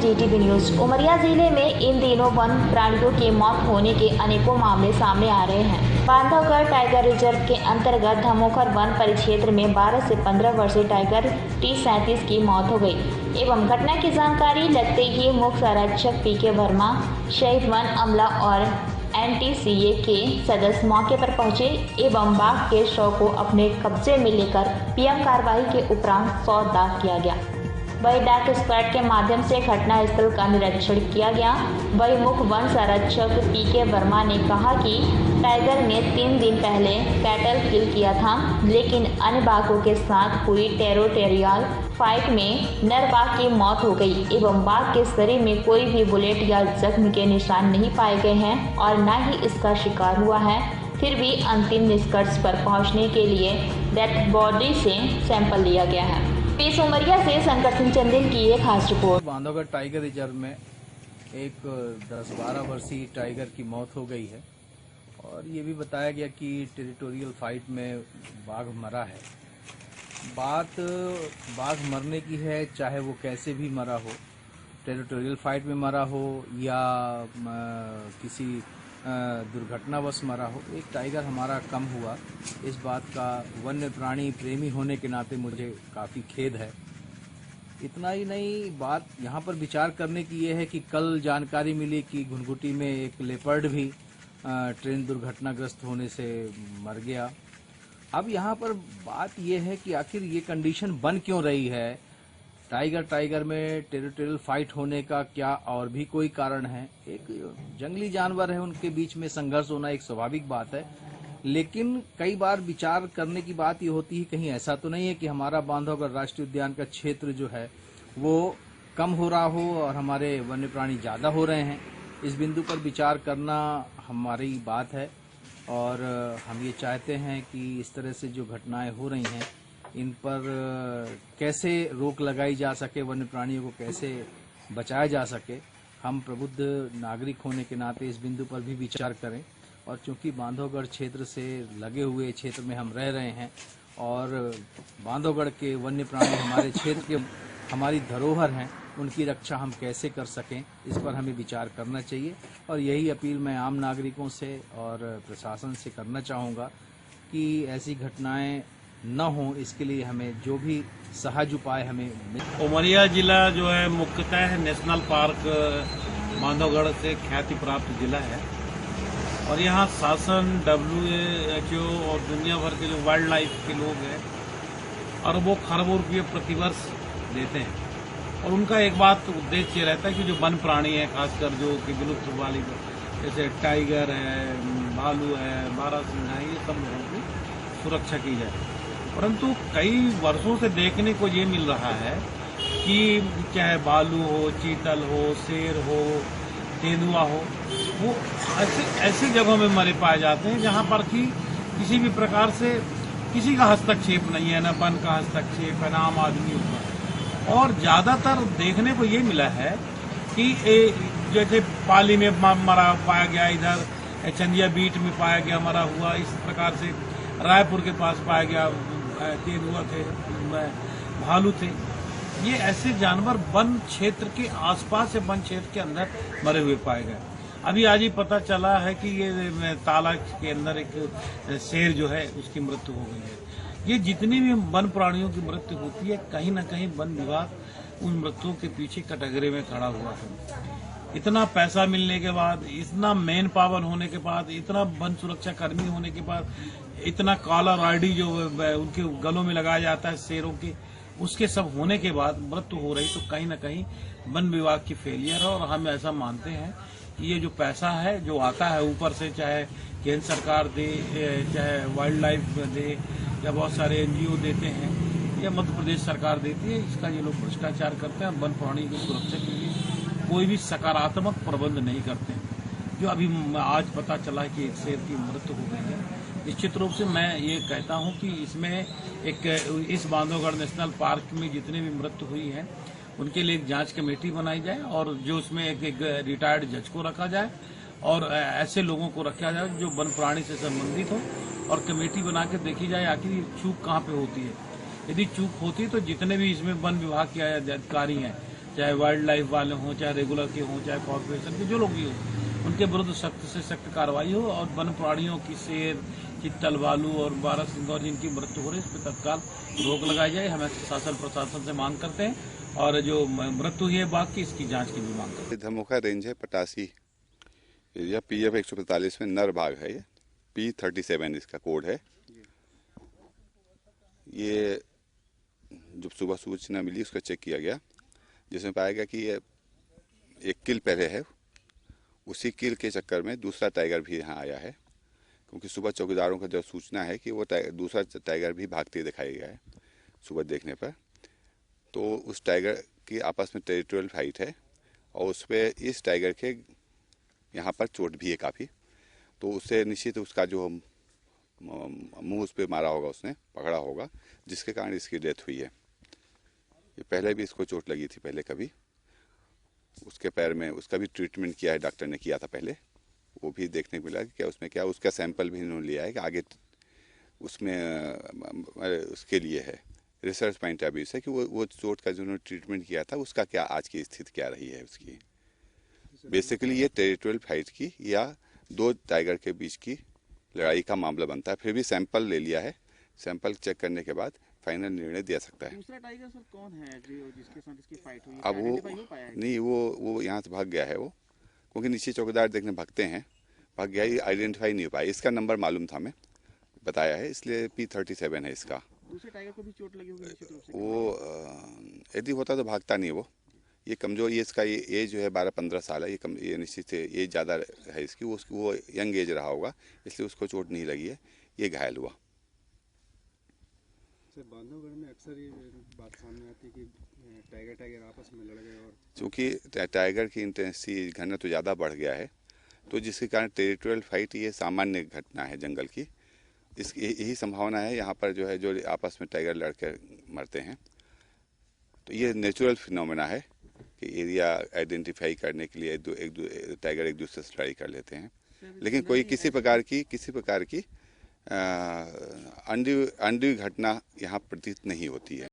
DTV news. Umaria जिले में इन दिनों वन प्राणियों की मौत होने के अनेकों मामले सामने आ रहे हैं। बांधवगढ़ टाइगर रिजर्व के अंतर्गत धमोकर वन परिक्षेत्र में 12 से 15 वर्षीय टाइगर T37 की मौत हो गई एवं घटना की जानकारी लगते ही मुख्य संरक्षक PK वर्मा, शहीद वन अमला और NTCA के सदस्य मौके पर पहुंचे एवं बाघ के शव को अपने कब्जे में लेकर PM कार्रवाई के उपरांत 100 दाग किया गया। वही डाक स्क्वाड के माध्यम से घटना स्थल का निरीक्षण किया गया। वही मुख्य वन संरक्षक PK वर्मा ने कहा कि टाइगर ने 3 दिन पहले कैटल किल किया था, लेकिन अन्य बाघों के साथ हुई टेरिटोरियल फाइट में नर बाघ की मौत हो गई एवं बाघ के शरीर में कोई भी बुलेट या जख्म के निशान नहीं पाए गए हैं और न ही इसका शिकार हुआ है। फिर भी अंतिम निष्कर्ष पर पहुंचने के लिए डेथ बॉडी से सैंपल लिया गया है। पेश उमरिया से शंकर सिंह चंदेल की एक खास रिपोर्ट। बांधवगढ़ टाइगर रिजर्व में एक 10-12 वर्षीय टाइगर की मौत हो गई है और ये भी बताया गया कि टेरिटोरियल फाइट में बाघ मरा है। बात बाघ मरने की है, चाहे वो कैसे भी मरा हो, टेरिटोरियल फाइट में मरा हो या किसी दुर्घटनावश मरा हो। एक टाइगर हमारा कम हुआ, इस बात का वन्य प्राणी प्रेमी होने के नाते मुझे काफ़ी खेद है। इतना ही नहीं, बात यहाँ पर विचार करने की ये है कि कल जानकारी मिली कि घुनघुटी में एक लेपर्ड भी ट्रेन दुर्घटनाग्रस्त होने से मर गया। अब यहाँ पर बात यह है कि आखिर ये कंडीशन बन क्यों रही है। टाइगर में टेरिटोरियल फाइट होने का क्या और भी कोई कारण है? एक जंगली जानवर है, उनके बीच में संघर्ष होना एक स्वाभाविक बात है, लेकिन कई बार विचार करने की बात ये होती है कहीं ऐसा तो नहीं है कि हमारा बांधवगढ़ राष्ट्रीय उद्यान का क्षेत्र जो है वो कम हो रहा हो और हमारे वन्य प्राणी ज्यादा हो रहे हैं। इस बिंदु पर विचार करना हमारी बात है और हम ये चाहते हैं कि इस तरह से जो घटनाएं हो रही हैं इन पर कैसे रोक लगाई जा सके, वन्य प्राणियों को कैसे बचाया जा सके। हम प्रबुद्ध नागरिक होने के नाते इस बिंदु पर भी विचार करें और चूंकि बांधवगढ़ क्षेत्र से लगे हुए क्षेत्र में हम रह रहे हैं और बांधवगढ़ के वन्य प्राणी हमारे क्षेत्र के हमारी धरोहर हैं, उनकी रक्षा हम कैसे कर सकें, इस पर हमें विचार करना चाहिए। और यही अपील मैं आम नागरिकों से और प्रशासन से करना चाहूँगा कि ऐसी घटनाएं न हो, इसके लिए हमें जो भी सहज उपाय हमें। उमरिया जिला जो है मुख्यतः नेशनल पार्क बांधवगढ़ से ख्याति प्राप्त जिला है और यहाँ शासन, WHO और दुनिया भर के जो वाइल्ड लाइफ के लोग हैं अरबों खरबों रुपये प्रतिवर्ष देते हैं और उनका एक बात उद्देश्य रहता है कि जो वन प्राणी है, खासकर जो कि विलुप्त वाली जैसे टाइगर है, भालू है, बारहसिंगा है, ये सब लोगों की सुरक्षा की जाए। परंतु कई वर्षों से देखने को ये मिल रहा है कि चाहे भालू हो, चीतल हो, शेर हो, तेंदुआ हो, वो ऐसी जगहों में मरे पाए जाते हैं जहां पर कि किसी भी प्रकार से किसी का हस्तक्षेप नहीं है, न वन का हस्तक्षेप है, न आम आदमी होगा। और ज्यादातर देखने को ये मिला है कि जैसे पाली में मरा पाया गया, इधर चंदिया बीट में पाया गया मरा हुआ, इस प्रकार से रायपुर के पास पाया गया तेंदुआ थे, भालू थे। ये ऐसे जानवर वन क्षेत्र के आसपास या वन क्षेत्र के अंदर मरे हुए पाए गए। अभी आज ही पता चला है कि ये ताला के अंदर एक शेर जो है उसकी मृत्यु हो गई है। ये जितनी भी वन प्राणियों की मृत्यु होती है, कहीं न कहीं वन विभाग उन मृत्युओं के पीछे कटघरे में खड़ा हुआ है। इतना पैसा मिलने के बाद, इतना मैन पावर होने के बाद, इतना वन सुरक्षा कर्मी होने के बाद, इतना कॉलर ID जो उनके गलों में लगाया जाता है शेरों के, उसके सब होने के बाद मृत्यु हो रही, तो कहीं न कहीं वन विभाग की फेलियर है। और हम ऐसा मानते हैं कि ये जो पैसा है जो आता है ऊपर से, चाहे केंद्र सरकार दे, चाहे वाइल्ड लाइफ दे या बहुत सारे NGO देते हैं या मध्य प्रदेश सरकार देती है, इसका ये लोग भ्रष्टाचार करते हैं। वन प्राणी की सुरक्षा के लिए कोई भी सकारात्मक प्रबंध नहीं करते। जो अभी आज पता चला कि एक शेर की मृत्यु हो गई है, निश्चित रूप से मैं ये कहता हूं कि इसमें इस बांधवगढ़ नेशनल पार्क में जितने भी मृत्यु हुई है उनके लिए एक जांच कमेटी बनाई जाए और जो उसमें एक रिटायर्ड जज को रखा जाए और ऐसे लोगों को रखा जाए जो वन प्राणी से संबंधित हो और कमेटी बना के देखी जाए आखिर चूक कहाँ पे होती है। यदि चूक होती तो जितने भी इसमें वन विभाग के अधिकारी हैं चाहे वाइल्ड लाइफ वाले हों, चाहे रेगुलर के हों, चाहे कॉर्पोरेशन के जो लोग भी हों, उनके विरुद्ध सख्त से सख्त कार्रवाई हो और वन प्राणियों की शेर, चित्तल, भालू और बारहसिंगा और जिनकी मृत्यु हो रही है इस पर तत्काल रोक लगाई जाए। हम शासन प्रशासन से मांग करते हैं और जो मृत्यु हुई है बाघ की, इसकी जांच की भी मांग करते हैं। धमोखा रेंज है, पटासी एरिया, PF 145 में नर बाघ है। ये P37 इसका कोड है। ये जब सुबह सूचना मिली उसका चेक किया गया, जिसमें पाया गया कि ये एक किल पहले है, उसी किल के चक्कर में दूसरा टाइगर भी यहाँ आया है, क्योंकि सुबह चौकीदारों का जो सूचना है कि वो दूसरा टाइगर भी भागते दिखाया गया है सुबह देखने पर। तो उस टाइगर की आपस में टेरिटोरियल फाइट है और उस पर इस टाइगर के यहाँ पर चोट भी है काफ़ी, तो उससे निश्चित उसका जो मुंह उस पर मारा होगा, उसने पकड़ा होगा, जिसके कारण इसकी डेथ हुई है। ये पहले भी इसको चोट लगी थी पहले कभी, उसके पैर में, उसका भी ट्रीटमेंट किया है, डॉक्टर ने किया था पहले, वो भी देखने को मिला कि क्या उसमें क्या, उसका सैंपल भी इन्होंने लिया है कि आगे उसमें उसके लिए है रिसर्च पॉइंट ऑफ व्यू से कि वो चोट का जो उन्होंने ट्रीटमेंट किया था उसका क्या आज की स्थिति क्या रही है उसकी। बेसिकली ये टेरिटोरियल फाइट की या दो टाइगर के बीच की लड़ाई का मामला बनता है। फिर भी सैंपल ले लिया है, सैंपल चेक करने के बाद फाइनल निर्णय दिया सकता है। दूसरा टाइगर सर कौन है जो जिसके साथ इसकी फाइट हुई है? अब वो नहीं, वो यहाँ से भाग गया है वो, क्योंकि नीचे चौकीदार देखने भागते हैं, भाग गया, ये आइडेंटिफाई नहीं हो पाया। इसका नंबर मालूम था, हमें बताया है, इसलिए P37 है इसका। दूसरे टाइगर को भी चोट लगी होगी निश्चित रूप से। वो यदि होता तो भागता नहीं वो, ये कमजोर, ये इसका ये एज जो है 12-15 साल है, ये निश्चित से एज ज़्यादा है इसकी, वो यंग एज रहा होगा, इसलिए उसको चोट नहीं लगी है, ये घायल हुआ। सर बांधवगढ़ में अक्सर ये बात सामने आती है कि टाइगर आपस में लड़ गए, और चूँकि टाइगर की इंटेंसिटी घनत्व तो ज़्यादा बढ़ गया है, तो जिसके कारण टेरिटोरियल फाइट ये सामान्य घटना है जंगल की। यही संभावना है यहाँ पर जो है, जो आपस में टाइगर लड़के मरते हैं, तो ये नेचुरल फिनोमेना है कि एरिया आइडेंटिफाई करने के लिए टाइगर एक दूसरे से लड़ाई कर लेते हैं, लेकिन कोई किसी प्रकार की अनड्यू घटना यहाँ प्रतीत नहीं होती है।